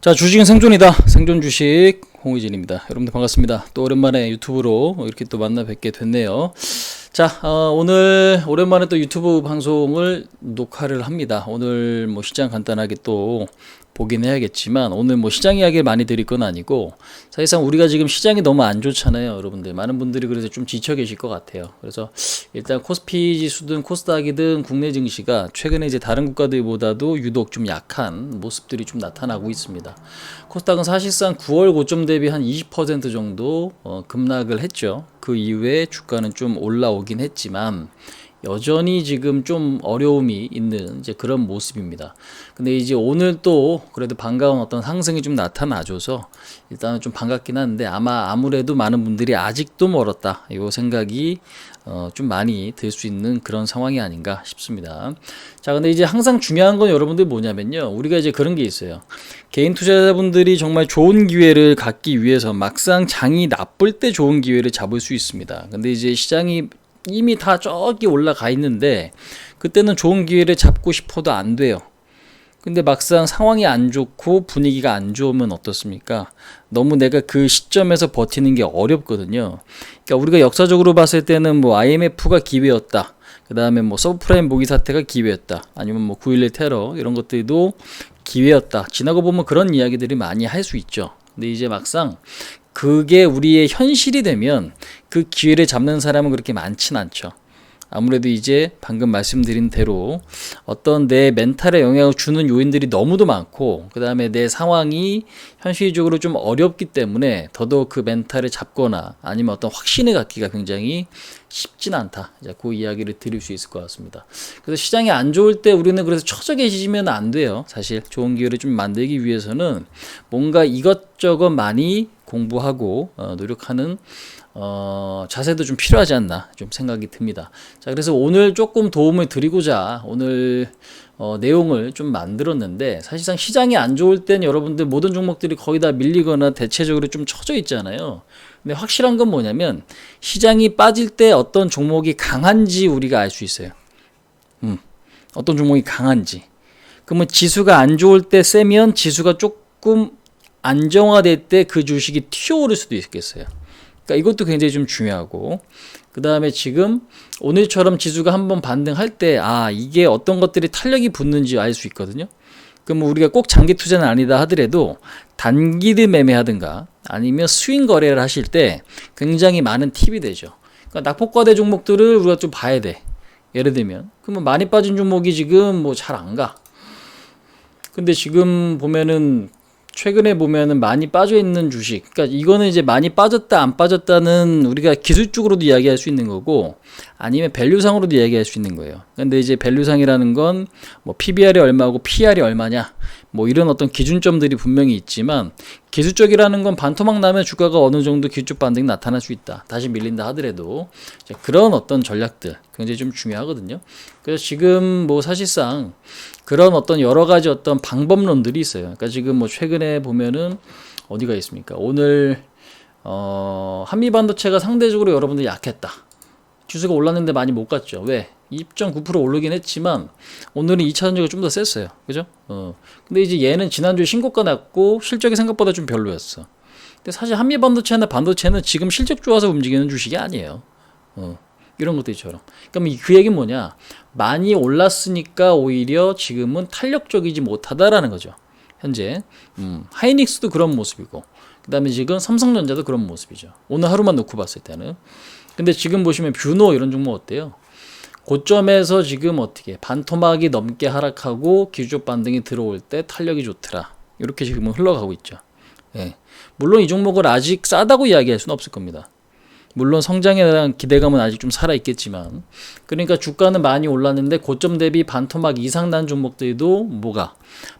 자, 주식은 생존이다. 생존 주식 홍의진입니다. 여러분들 반갑습니다. 또 오랜만에 유튜브로 이렇게 또 만나 뵙게 됐네요. 자, 오늘 오랜만에 또 유튜브 방송을 녹화를 합니다. 오늘 뭐 시장 간단하게 또 보긴 해야겠지만, 오늘 뭐 시장 이야기를 많이 드릴 건 아니고, 사실상 우리가 지금 시장이 너무 안 좋잖아요, 여러분들. 많은 분들이 그래서 좀 지쳐 계실 것 같아요. 그래서 일단 코스피 지수든 코스닥이든 국내 증시가 최근에 이제 다른 국가들보다도 유독 좀 약한 모습들이 좀 나타나고 있습니다. 코스닥은 사실상 9월 고점 대비 한 20% 정도 급락을 했죠. 그 이후에 주가는 좀 올라오긴 했지만 여전히 지금 좀 어려움이 있는 이제 그런 모습입니다. 근데 이제 오늘 또 그래도 반가운 어떤 상승이 좀 나타나줘서 일단은 좀 반갑긴 한데, 아무래도 많은 분들이 아직도 멀었다, 이 생각이 좀 많이 들 수 있는 그런 상황이 아닌가 싶습니다. 자, 근데 이제 항상 중요한 건 여러분들 뭐냐면요, 우리가 이제 그런 게 있어요. 개인 투자자분들이 정말 좋은 기회를 갖기 위해서 막상 장이 나쁠 때 좋은 기회를 잡을 수 있습니다. 근데 이제 시장이 이미 다 저기 올라가 있는데 그때는 좋은 기회를 잡고 싶어도 안 돼요. 근데 막상 상황이 안 좋고 분위기가 안 좋으면 어떻습니까? 너무 내가 그 시점에서 버티는 게 어렵거든요. 그러니까 우리가 역사적으로 봤을 때는 뭐 IMF가 기회였다, 그 다음에 뭐 서브프라임 모기 사태가 기회였다, 아니면 뭐 9.11 테러 이런 것들도 기회였다, 지나고 보면 그런 이야기들이 많이 할 수 있죠. 근데 이제 막상 그게 우리의 현실이 되면 그 기회를 잡는 사람은 그렇게 많진 않죠. 아무래도 이제 방금 말씀드린 대로 어떤 내 멘탈에 영향을 주는 요인들이 너무도 많고, 그 다음에 내 상황이 현실적으로 좀 어렵기 때문에 더더욱 그 멘탈을 잡거나 아니면 어떤 확신을 갖기가 굉장히 쉽진 않다, 그 이야기를 드릴 수 있을 것 같습니다. 그래서 시장이 안 좋을 때 우리는 그래서 처져 계시면 안 돼요. 사실 좋은 기회를 좀 만들기 위해서는 뭔가 이것저것 많이 공부하고 노력하는 자세도 좀 필요하지 않나 좀 생각이 듭니다. 자, 그래서 오늘 조금 도움을 드리고자 오늘 내용을 좀 만들었는데, 사실상 시장이 안 좋을 땐 여러분들 모든 종목들이 거의 다 밀리거나 대체적으로 좀 처져 있잖아요. 근데 확실한 건 뭐냐면 시장이 빠질 때 어떤 종목이 강한지 우리가 알 수 있어요. 어떤 종목이 강한지. 그러면 지수가 안 좋을 때 세면 지수가 조금 안정화될 때 그 주식이 튀어오를 수도 있겠어요. 그러니까 이것도 굉장히 좀 중요하고, 그 다음에 지금 오늘처럼 지수가 한번 반등할 때 이게 어떤 것들이 탄력이 붙는지 알 수 있거든요. 그럼 우리가 꼭 장기 투자는 아니다 하더라도 단기를 매매하든가 아니면 스윙 거래를 하실 때 굉장히 많은 팁이 되죠. 그러니까 낙폭과대 종목들을 우리가 좀 봐야 돼. 예를 들면 그러면 많이 빠진 종목이 지금 뭐 잘 안 가. 근데 지금 보면은 최근에 보면은 많이 빠져 있는 주식, 그러니까 이거는 이제 많이 빠졌다 안 빠졌다는 우리가 기술적으로도 이야기할 수 있는 거고, 아니면 밸류상으로도 이야기할 수 있는 거예요. 근데 이제 밸류상이라는 건 뭐 PBR이 얼마고 PR이 얼마냐, 뭐 이런 어떤 기준점들이 분명히 있지만, 기술적이라는 건 반토막 나면 주가가 어느 정도 기술적 반등이 나타날 수 있다, 다시 밀린다 하더라도 그런 어떤 전략들 굉장히 좀 중요하거든요. 그래서 지금 뭐 사실상 그런 어떤 여러 가지 어떤 방법론들이 있어요. 그러니까 지금 뭐 최근에 보면은 어디가 있습니까? 오늘 한미반도체가 상대적으로 여러분들 약했다. 주수가 올랐는데 많이 못 갔죠. 왜? 2.9% 오르긴 했지만 오늘은 2차 전지가 좀 더 셌어요. 그죠? 근데 이제 얘는 지난주에 신고가 났고 실적이 생각보다 좀 별로였어. 근데 사실 한미반도체나 반도체는 지금 실적 좋아서 움직이는 주식이 아니에요. 이런 것들처럼. 그럼 그 얘기는 뭐냐? 많이 올랐으니까 오히려 지금은 탄력적이지 못하다라는 거죠. 현재 하이닉스도 그런 모습이고, 그 다음에 지금 삼성전자도 그런 모습이죠. 오늘 하루만 놓고 봤을 때는. 근데 지금 보시면 뷰노 이런 종목 어때요? 고점에서 지금 어떻게 반토막이 넘게 하락하고 기술적 반등이 들어올 때 탄력이 좋더라, 이렇게 지금은 흘러가고 있죠. 예. 물론 이 종목을 아직 싸다고 이야기할 수는 없을 겁니다. 물론 성장에 대한 기대감은 아직 좀 살아있겠지만, 그러니까 주가는 많이 올랐는데 고점 대비 반토막 이상 난 종목들도 뭐가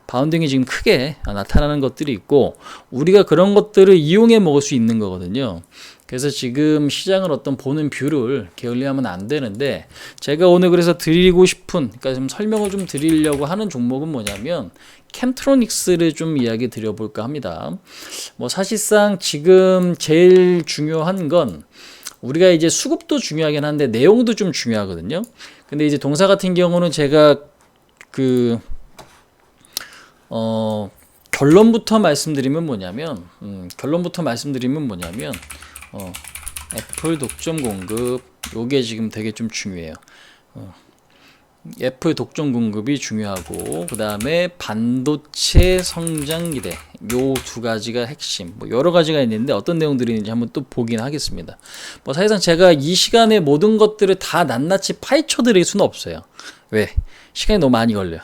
바운딩이 지금 크게 나타나는 것들이 있고, 우리가 그런 것들을 이용해 먹을 수 있는 거거든요. 그래서 지금 시장을 어떤 보는 뷰를 게을리하면 안 되는데, 제가 오늘 그래서 드리고 싶은, 그러니까 좀 설명을 좀 드리려고 하는 종목은 뭐냐면 캠트로닉스를 좀 이야기 드려볼까 합니다. 뭐 사실상 지금 제일 중요한 건 우리가 이제 수급도 중요하긴 한데 내용도 좀 중요하거든요. 근데 이제 동사 같은 경우는 제가 결론부터 말씀드리면 뭐냐면 애플 독점 공급 요게 지금 되게 좀 중요해요. 애플 독점 공급이 중요하고 그 다음에 반도체 성장 기대 요 두 가지가 핵심. 뭐 여러 가지가 있는데 어떤 내용들이 있는지 한번 또 보긴 하겠습니다. 뭐 사실상 제가 이 시간에 모든 것들을 다 낱낱이 파헤쳐 드릴 수는 없어요. 왜? 시간이 너무 많이 걸려요.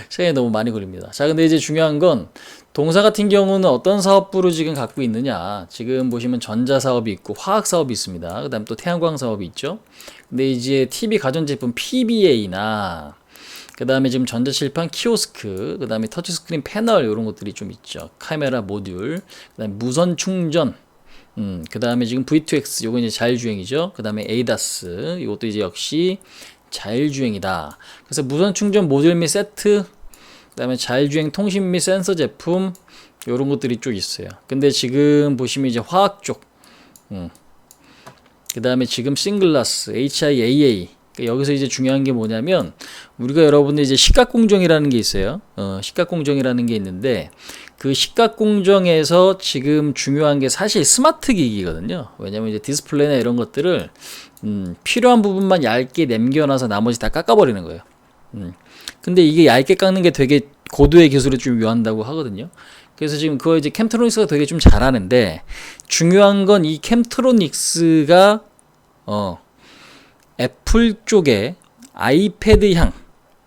시간이 너무 많이 걸립니다. 자, 근데 이제 중요한 건 동사 같은 경우는 어떤 사업부를 지금 갖고 있느냐. 지금 보시면 전자 사업이 있고 화학 사업이 있습니다. 그 다음에 또 태양광 사업이 있죠. 근데 이제 TV 가전제품 PBA나 그 다음에 지금 전자칠판 키오스크, 그 다음에 터치스크린 패널 이런 것들이 좀 있죠. 카메라 모듈, 그 다음에 무선 충전, 그 다음에 지금 V2X 요거 이제 자율주행이죠. 그 다음에 ADAS 이것도 이제 역시 자율주행이다. 그래서 무선 충전 모듈 및 세트, 그 다음에 자율주행 통신 및 센서 제품 요런 것들이 쭉 있어요. 근데 지금 보시면 이제 화학 쪽, 그 다음에 지금 싱글라스, HIAA. 여기서 이제 중요한 게 뭐냐면 우리가 여러분들 이제 식각공정이라는 게 있어요. 식각공정이라는 게 있는데 그 식각공정에서 지금 중요한 게 사실 스마트 기기거든요. 왜냐면 이제 디스플레이나 이런 것들을 필요한 부분만 얇게 남겨놔서 나머지 다 깎아버리는 거예요. 근데 이게 얇게 깎는 게 되게 고도의 기술을 좀 요한다고 하거든요. 그래서 지금 그거 이제 캠트로닉스가 되게 좀 잘하는데 중요한 건 이 캠트로닉스가 애플 쪽에 아이패드향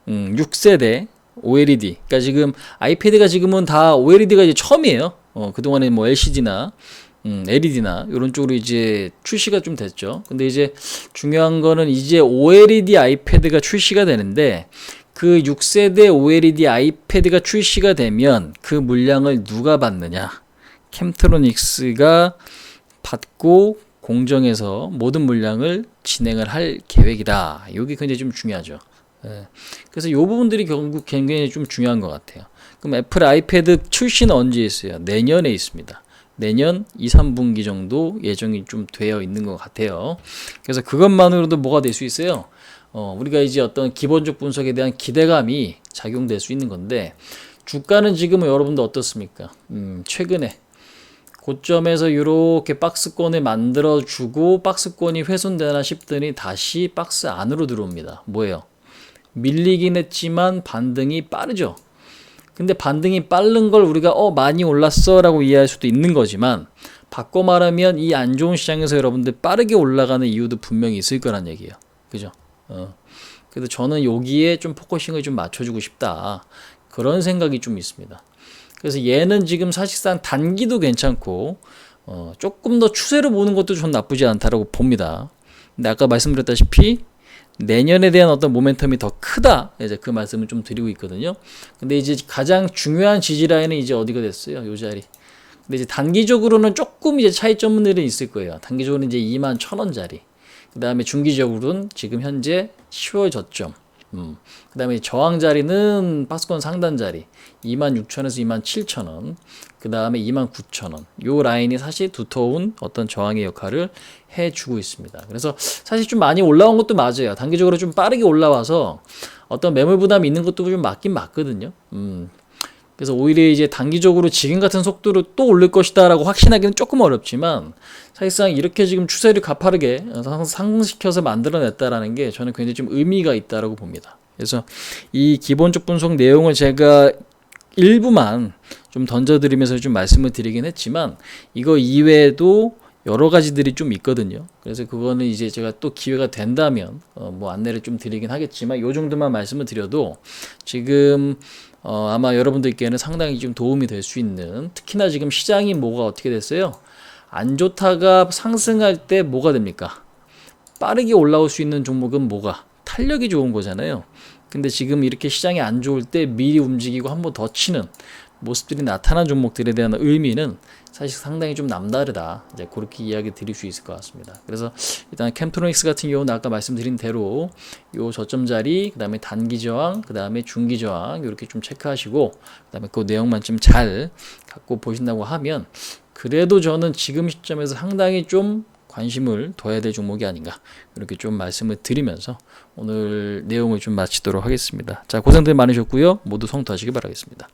6세대 OLED. 그러니까 지금 아이패드가 지금은 다 OLED가 이제 처음이에요. 그동안에 뭐 LCD나 LED나 이런 쪽으로 이제 출시가 좀 됐죠. 근데 이제 중요한 거는 이제 OLED 아이패드가 출시가 되는데 그 6세대 OLED 아이패드가 출시가 되면 그 물량을 누가 받느냐? 캠트로닉스가 받고 공정에서 모든 물량을 진행을 할 계획이다. 이게 굉장히 좀 중요하죠. 그래서 이 부분들이 결국 굉장히 좀 중요한 것 같아요. 그럼 애플 아이패드 출시는 언제 있어요? 내년에 있습니다. 내년 2, 3분기 정도 예정이 좀 되어 있는 것 같아요. 그래서 그것만으로도 뭐가 될 수 있어요? 우리가 이제 어떤 기본적 분석에 대한 기대감이 작용될 수 있는 건데 주가는 지금은 여러분들 어떻습니까? 최근에 고점에서 이렇게 박스권을 만들어주고 박스권이 훼손되나 싶더니 다시 박스 안으로 들어옵니다. 뭐예요? 밀리긴 했지만 반등이 빠르죠. 근데 반등이 빠른 걸 우리가 많이 올랐어 라고 이해할 수도 있는 거지만 바꿔 말하면 이 안 좋은 시장에서 여러분들 빠르게 올라가는 이유도 분명히 있을 거란 얘기예요. 그죠? 그래서 저는 여기에 좀 포커싱을 좀 맞춰주고 싶다. 그런 생각이 좀 있습니다. 그래서 얘는 지금 사실상 단기도 괜찮고 조금 더 추세로 보는 것도 좀 나쁘지 않다라고 봅니다. 근데 아까 말씀드렸다시피 내년에 대한 어떤 모멘텀이 더 크다. 이제 그 말씀을 좀 드리고 있거든요. 근데 이제 가장 중요한 지지 라인은 이제 어디가 됐어요? 요 자리. 근데 이제 단기적으로는 조금 이제 차이점들은 있을 거예요. 단기적으로는 이제 21,000원짜리. 그 다음에 중기적으로는 지금 현재 10월 저점. 그 다음에 저항 자리는 박스권 상단 자리 26,000원에서 27,000원, 그 다음에 29,000원. 요 라인이 사실 두터운 어떤 저항의 역할을 해주고 있습니다. 그래서 사실 좀 많이 올라온 것도 맞아요. 단기적으로 좀 빠르게 올라와서 어떤 매물 부담이 있는 것도 좀 맞긴 맞거든요. 그래서 오히려 이제 단기적으로 지금 같은 속도로 또 오를 것이다 라고 확신하기는 조금 어렵지만 사실상 이렇게 지금 추세를 가파르게 상승시켜서 만들어냈다라는 게 저는 굉장히 좀 의미가 있다라고 봅니다. 그래서 이 기본적 분석 내용을 제가 일부만 좀 던져드리면서 좀 말씀을 드리긴 했지만 이거 이외에도 여러 가지들이 좀 있거든요. 그래서 그거는 이제 제가 또 기회가 된다면 뭐 안내를 좀 드리긴 하겠지만 요 정도만 말씀을 드려도 지금 아마 여러분들께는 상당히 좀 도움이 될 수 있는, 특히나 지금 시장이 뭐가 어떻게 됐어요? 안 좋다가 상승할 때 뭐가 됩니까? 빠르게 올라올 수 있는 종목은 뭐가? 탄력이 좋은 거잖아요. 근데 지금 이렇게 시장이 안 좋을 때 미리 움직이고 한 번 더 치는 모습들이 나타난 종목들에 대한 의미는 사실 상당히 좀 남다르다. 이제 그렇게 이야기 드릴 수 있을 것 같습니다. 그래서 일단 캠트로닉스 같은 경우는 아까 말씀드린 대로 요 저점 자리, 그 다음에 단기 저항, 그 다음에 중기 저항 이렇게 좀 체크하시고, 그 다음에 그 내용만 좀 잘 갖고 보신다고 하면 그래도 저는 지금 시점에서 상당히 좀 관심을 둬야 될 종목이 아닌가 이렇게 좀 말씀을 드리면서 오늘 내용을 좀 마치도록 하겠습니다. 자, 고생들 많으셨고요. 모두 성투하시기 바라겠습니다.